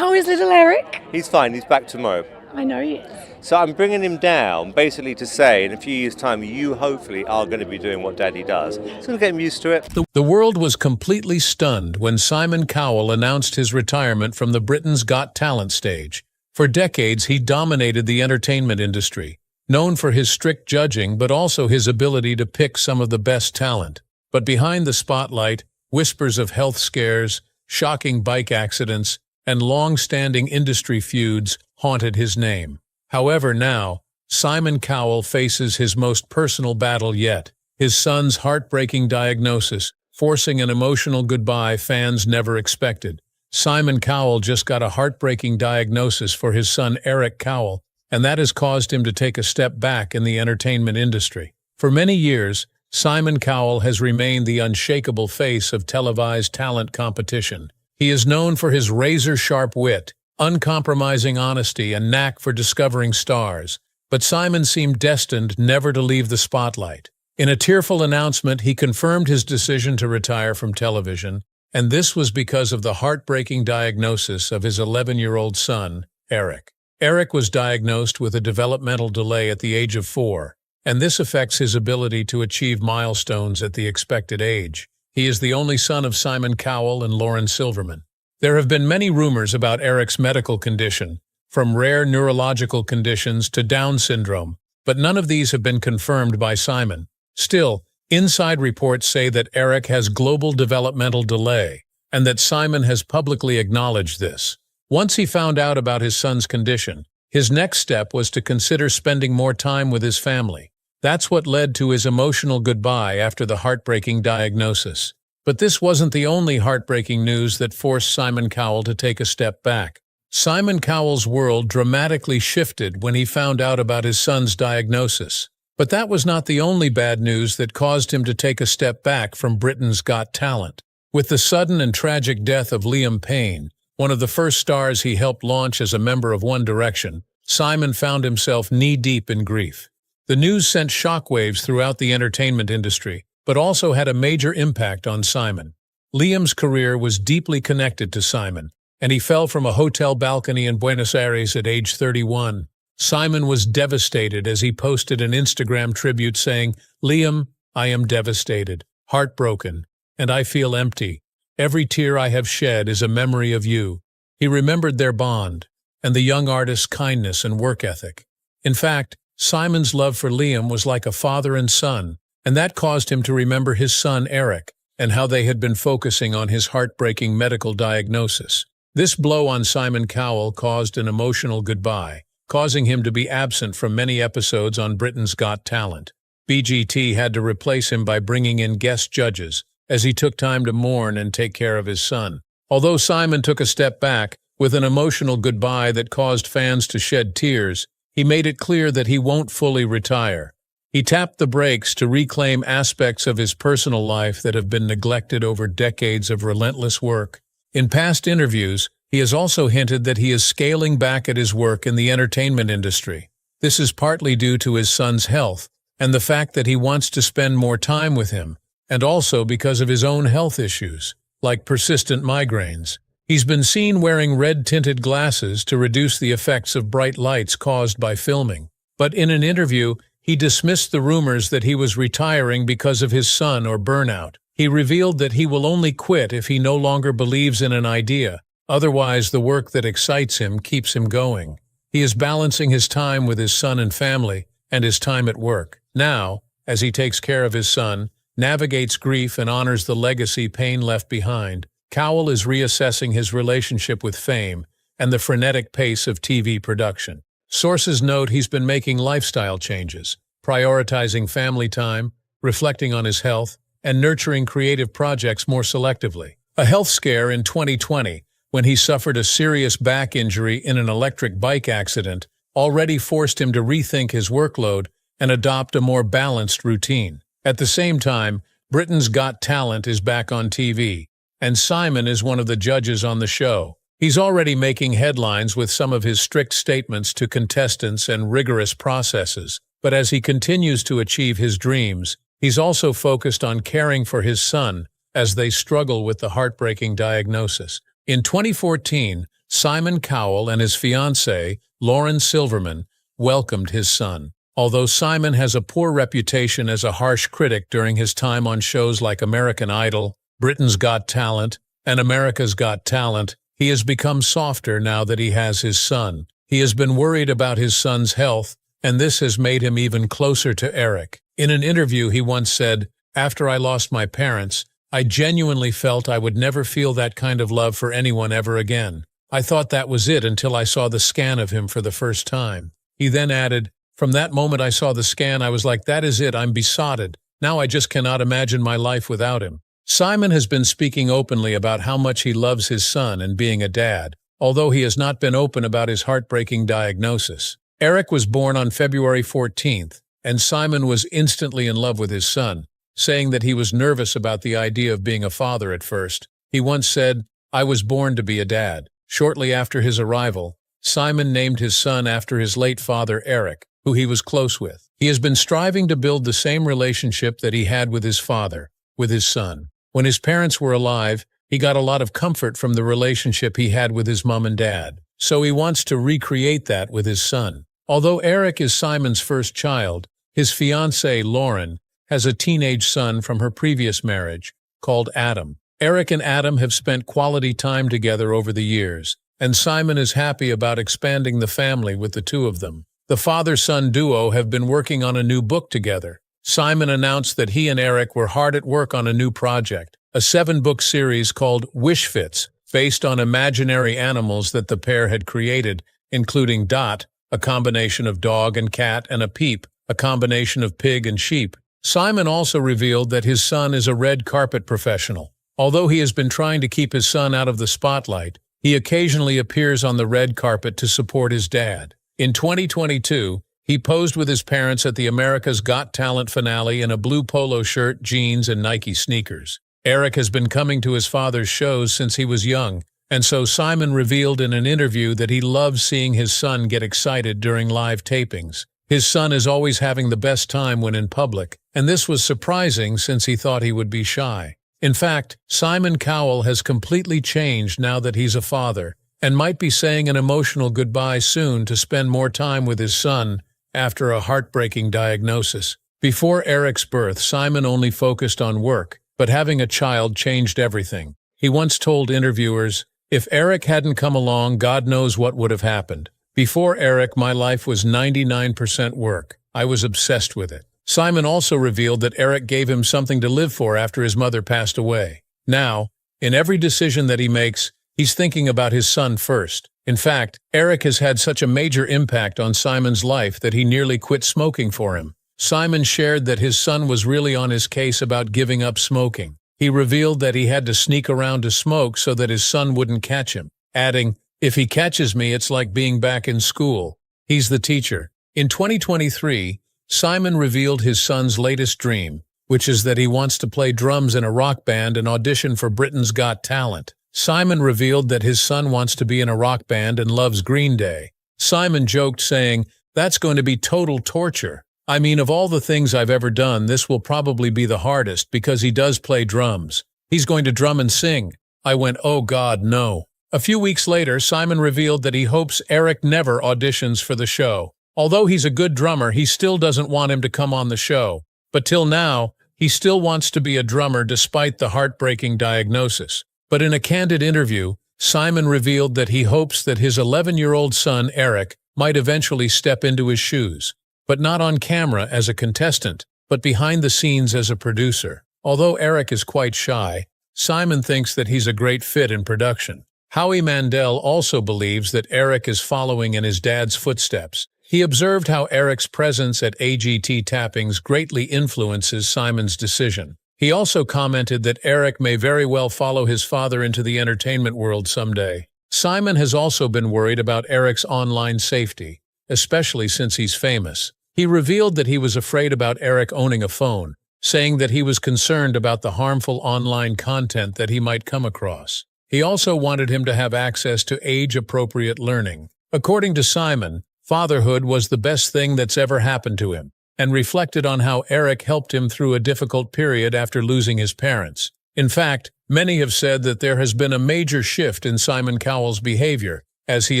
How is little Eric? He's fine, he's back tomorrow. I know he is. So I'm bringing him down basically to say in a few years' time you hopefully are going to be doing what Daddy does. It's going to get him used to it. The world was completely stunned when Simon Cowell announced his retirement from the Britain's Got Talent stage. For decades, he dominated the entertainment industry, known for his strict judging but also his ability to pick some of the best talent. But behind the spotlight, whispers of health scares, shocking bike accidents, and long-standing industry feuds haunted his name. However, now, Simon Cowell faces his most personal battle yet, his son's heartbreaking diagnosis, forcing an emotional goodbye fans never expected. Simon Cowell just got a heartbreaking diagnosis for his son Eric Cowell, and that has caused him to take a step back in the entertainment industry. For many years, Simon Cowell has remained the unshakable face of televised talent competition. He is known for his razor-sharp wit, uncompromising honesty, and knack for discovering stars. But Simon seemed destined never to leave the spotlight. In a tearful announcement, he confirmed his decision to retire from television, and this was because of the heartbreaking diagnosis of his 11-year-old son, Eric. Eric was diagnosed with a developmental delay at the age of 4, and this affects his ability to achieve milestones at the expected age. He is the only son of Simon Cowell and Lauren Silverman. There have been many rumors about Eric's medical condition, from rare neurological conditions to Down syndrome, but none of these have been confirmed by Simon. Still, inside reports say that Eric has global developmental delay, and that Simon has publicly acknowledged this. Once he found out about his son's condition, his next step was to consider spending more time with his family. That's what led to his emotional goodbye after the heartbreaking diagnosis. But this wasn't the only heartbreaking news that forced Simon Cowell to take a step back. Simon Cowell's world dramatically shifted when he found out about his son's diagnosis. But that was not the only bad news that caused him to take a step back from Britain's Got Talent. With the sudden and tragic death of Liam Payne, one of the first stars he helped launch as a member of One Direction, Simon found himself knee-deep in grief. The news sent shockwaves throughout the entertainment industry, but also had a major impact on Simon. Liam's career was deeply connected to Simon, and he fell from a hotel balcony in Buenos Aires at age 31. Simon was devastated as he posted an Instagram tribute saying, "Liam, I am devastated, heartbroken, and I feel empty. Every tear I have shed is a memory of you." He remembered their bond, and the young artist's kindness and work ethic. In fact, Simon's love for Liam was like a father and son, and that caused him to remember his son Eric and how they had been focusing on his heartbreaking medical diagnosis. This blow on Simon Cowell caused an emotional goodbye, causing him to be absent from many episodes on Britain's Got Talent. BGT had to replace him by bringing in guest judges, as he took time to mourn and take care of his son. Although Simon took a step back, with an emotional goodbye that caused fans to shed tears, he made it clear that he won't fully retire. He tapped the brakes to reclaim aspects of his personal life that have been neglected over decades of relentless work. In past interviews, he has also hinted that he is scaling back at his work in the entertainment industry. This is partly due to his son's health and the fact that he wants to spend more time with him, and also because of his own health issues, like persistent migraines. He's been seen wearing red-tinted glasses to reduce the effects of bright lights caused by filming. But in an interview, he dismissed the rumors that he was retiring because of his son or burnout. He revealed that he will only quit if he no longer believes in an idea. Otherwise, the work that excites him keeps him going. He is balancing his time with his son and family and his time at work. Now, as he takes care of his son, navigates grief and honors the legacy Payne left behind, Cowell is reassessing his relationship with fame and the frenetic pace of TV production. Sources note he's been making lifestyle changes, prioritizing family time, reflecting on his health, and nurturing creative projects more selectively. A health scare in 2020, when he suffered a serious back injury in an electric bike accident, already forced him to rethink his workload and adopt a more balanced routine. At the same time, Britain's Got Talent is back on TV, and Simon is one of the judges on the show. He's already making headlines with some of his strict statements to contestants and rigorous processes, but as he continues to achieve his dreams, he's also focused on caring for his son as they struggle with the heartbreaking diagnosis. In 2014, Simon Cowell and his fiancée, Lauren Silverman, welcomed his son. Although Simon has a poor reputation as a harsh critic during his time on shows like American Idol, Britain's Got Talent, and America's Got Talent, he has become softer now that he has his son. He has been worried about his son's health, and this has made him even closer to Eric. In an interview, he once said, "After I lost my parents, I genuinely felt I would never feel that kind of love for anyone ever again. I thought that was it until I saw the scan of him for the first time." He then added, "From that moment I saw the scan, I was like, that is it, I'm besotted. Now I just cannot imagine my life without him." Simon has been speaking openly about how much he loves his son and being a dad, although he has not been open about his heartbreaking diagnosis. Eric was born on February 14th, and Simon was instantly in love with his son, saying that he was nervous about the idea of being a father at first. He once said, "I was born to be a dad." Shortly after his arrival, Simon named his son after his late father Eric, who he was close with. He has been striving to build the same relationship that he had with his father, with his son. When his parents were alive, he got a lot of comfort from the relationship he had with his mom and dad, so he wants to recreate that with his son. Although Eric is Simon's first child, his fiancée, Lauren, has a teenage son from her previous marriage, called Adam. Eric and Adam have spent quality time together over the years, and Simon is happy about expanding the family with the two of them. The father-son duo have been working on a new book together. Simon announced that he and Eric were hard at work on a new project, a 7-book series called Wish Fits, based on imaginary animals that the pair had created, including Dot, a combination of dog and cat, and a Peep, a combination of pig and sheep. Simon also revealed that his son is a red carpet professional. Although he has been trying to keep his son out of the spotlight, he occasionally appears on the red carpet to support his dad. In 2022, he posed with his parents at the America's Got Talent finale in a blue polo shirt, jeans, and Nike sneakers. Eric has been coming to his father's shows since he was young, and so Simon revealed in an interview that he loves seeing his son get excited during live tapings. His son is always having the best time when in public, and this was surprising since he thought he would be shy. In fact, Simon Cowell has completely changed now that he's a father, and might be saying an emotional goodbye soon to spend more time with his son after a heartbreaking diagnosis. Before Eric's birth, Simon only focused on work, but having a child changed everything. He once told interviewers, "If Eric hadn't come along, God knows what would have happened. Before Eric, my life was 99% work. I was obsessed with it." Simon also revealed that Eric gave him something to live for after his mother passed away. Now, in every decision that he makes, he's thinking about his son first. In fact, Eric has had such a major impact on Simon's life that he nearly quit smoking for him. Simon shared that his son was really on his case about giving up smoking. He revealed that he had to sneak around to smoke so that his son wouldn't catch him, adding, "If he catches me, it's like being back in school. He's the teacher." In 2023, Simon revealed his son's latest dream, which is that he wants to play drums in a rock band and audition for Britain's Got Talent. Simon revealed that his son wants to be in a rock band and loves Green Day. Simon joked, saying, "That's going to be total torture. I mean, of all the things I've ever done, this will probably be the hardest because he does play drums. He's going to drum and sing." I went, "Oh God, no." A few weeks later, Simon revealed that he hopes Eric never auditions for the show. Although he's a good drummer, he still doesn't want him to come on the show. But till now, he still wants to be a drummer despite the heartbreaking diagnosis. But in a candid interview, Simon revealed that he hopes that his 11-year-old son, Eric, might eventually step into his shoes, but not on camera as a contestant, but behind the scenes as a producer. Although Eric is quite shy, Simon thinks that he's a great fit in production. Howie Mandel also believes that Eric is following in his dad's footsteps. He observed how Eric's presence at AGT tappings greatly influences Simon's decision. He also commented that Eric may very well follow his father into the entertainment world someday. Simon has also been worried about Eric's online safety, especially since he's famous. He revealed that he was afraid about Eric owning a phone, saying that he was concerned about the harmful online content that he might come across. He also wanted him to have access to age-appropriate learning. According to Simon, fatherhood was the best thing that's ever happened to him, and reflected on how Eric helped him through a difficult period after losing his parents. In fact, many have said that there has been a major shift in Simon Cowell's behavior, as he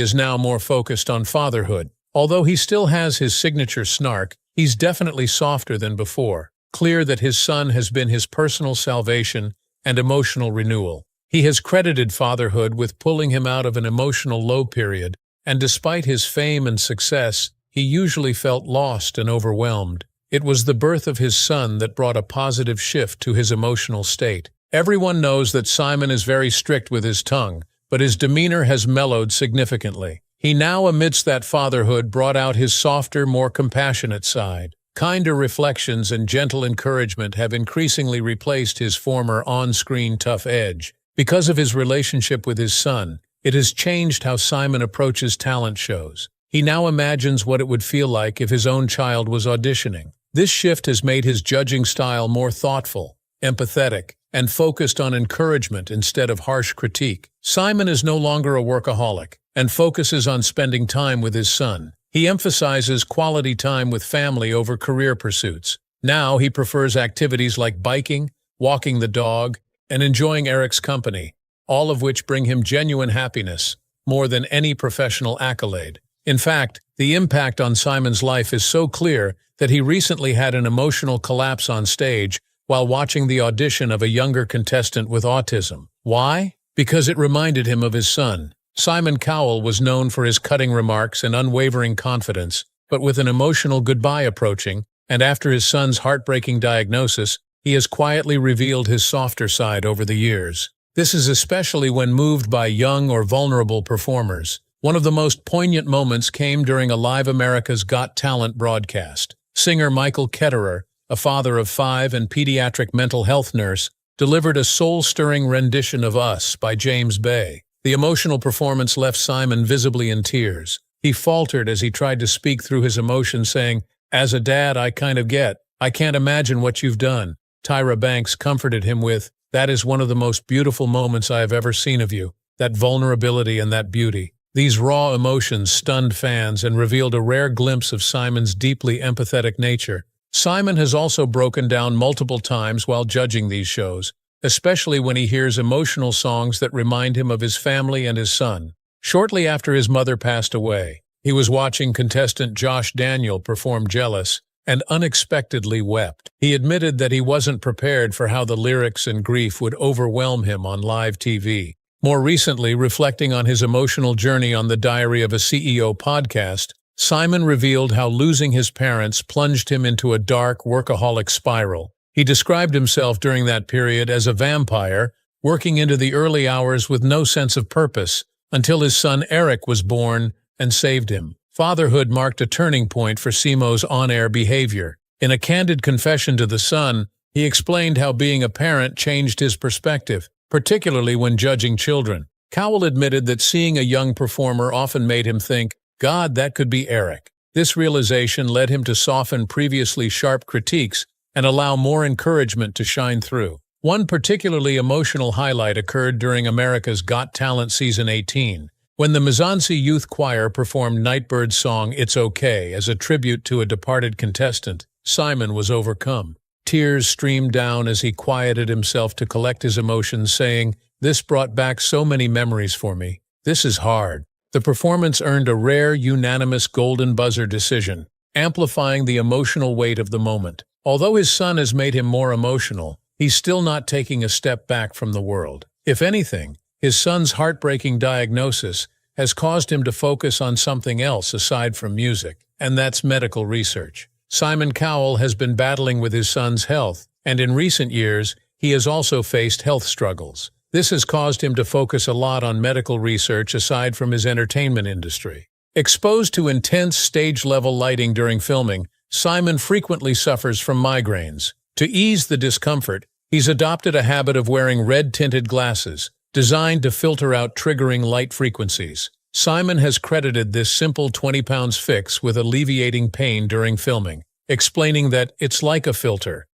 is now more focused on fatherhood. Although he still has his signature snark, he's definitely softer than before. Clear that his son has been his personal salvation and emotional renewal. He has credited fatherhood with pulling him out of an emotional low period, and despite his fame and success, he usually felt lost and overwhelmed. It was the birth of his son that brought a positive shift to his emotional state. Everyone knows that Simon is very strict with his tongue, but his demeanor has mellowed significantly. He now, amidst that fatherhood, brought out his softer, more compassionate side. Kinder reflections and gentle encouragement have increasingly replaced his former on-screen tough edge. Because of his relationship with his son, it has changed how Simon approaches talent shows. He now imagines what it would feel like if his own child was auditioning. This shift has made his judging style more thoughtful, empathetic, and focused on encouragement instead of harsh critique. Simon is no longer a workaholic and focuses on spending time with his son. He emphasizes quality time with family over career pursuits. Now he prefers activities like biking, walking the dog, and enjoying Eric's company, all of which bring him genuine happiness, more than any professional accolade. In fact, the impact on Simon's life is so clear that he recently had an emotional collapse on stage while watching the audition of a younger contestant with autism. Why? Because it reminded him of his son. Simon Cowell was known for his cutting remarks and unwavering confidence, but with an emotional goodbye approaching, and after his son's heartbreaking diagnosis, he has quietly revealed his softer side over the years. This is especially when moved by young or vulnerable performers. One of the most poignant moments came during a Live America's Got Talent broadcast. Singer Michael Ketterer, a father of 5 and pediatric mental health nurse, delivered a soul-stirring rendition of Us by James Bay. The emotional performance left Simon visibly in tears. He faltered as he tried to speak through his emotions, saying, "As a dad, I can't imagine what you've done." Tyra Banks comforted him with, "That is one of the most beautiful moments I have ever seen of you, that vulnerability and that beauty." These raw emotions stunned fans and revealed a rare glimpse of Simon's deeply empathetic nature. Simon has also broken down multiple times while judging these shows, especially when he hears emotional songs that remind him of his family and his son. Shortly after his mother passed away, he was watching contestant Josh Daniel perform Jealous and unexpectedly wept. He admitted that he wasn't prepared for how the lyrics and grief would overwhelm him on live TV. More recently, reflecting on his emotional journey on the Diary of a CEO podcast, Simon revealed how losing his parents plunged him into a dark, workaholic spiral. He described himself during that period as a vampire, working into the early hours with no sense of purpose, until his son Eric was born and saved him. Fatherhood marked a turning point for Simo's on-air behavior. In a candid confession to the son, he explained how being a parent changed his perspective, particularly when judging children. Cowell admitted that seeing a young performer often made him think, "God, that could be Eric." This realization led him to soften previously sharp critiques and allow more encouragement to shine through. One particularly emotional highlight occurred during America's Got Talent Season 18, when the Mizansi Youth Choir performed Nightbird's song It's Okay as a tribute to a departed contestant. Simon was overcome. Tears streamed down as he quieted himself to collect his emotions, saying, "This brought back so many memories for me. This is hard." The performance earned a rare, unanimous golden buzzer decision, amplifying the emotional weight of the moment. Although his son has made him more emotional, he's still not taking a step back from the world. If anything, his son's heartbreaking diagnosis has caused him to focus on something else aside from music, and that's medical research. Simon Cowell has been battling with his son's health, and in recent years, he has also faced health struggles. This has caused him to focus a lot on medical research aside from his entertainment industry. Exposed to intense stage-level lighting during filming, Simon frequently suffers from migraines. To ease the discomfort, he's adopted a habit of wearing red-tinted glasses, designed to filter out triggering light frequencies. Simon has credited this simple 20 pounds fix with alleviating pain during filming, explaining that it's like a filter.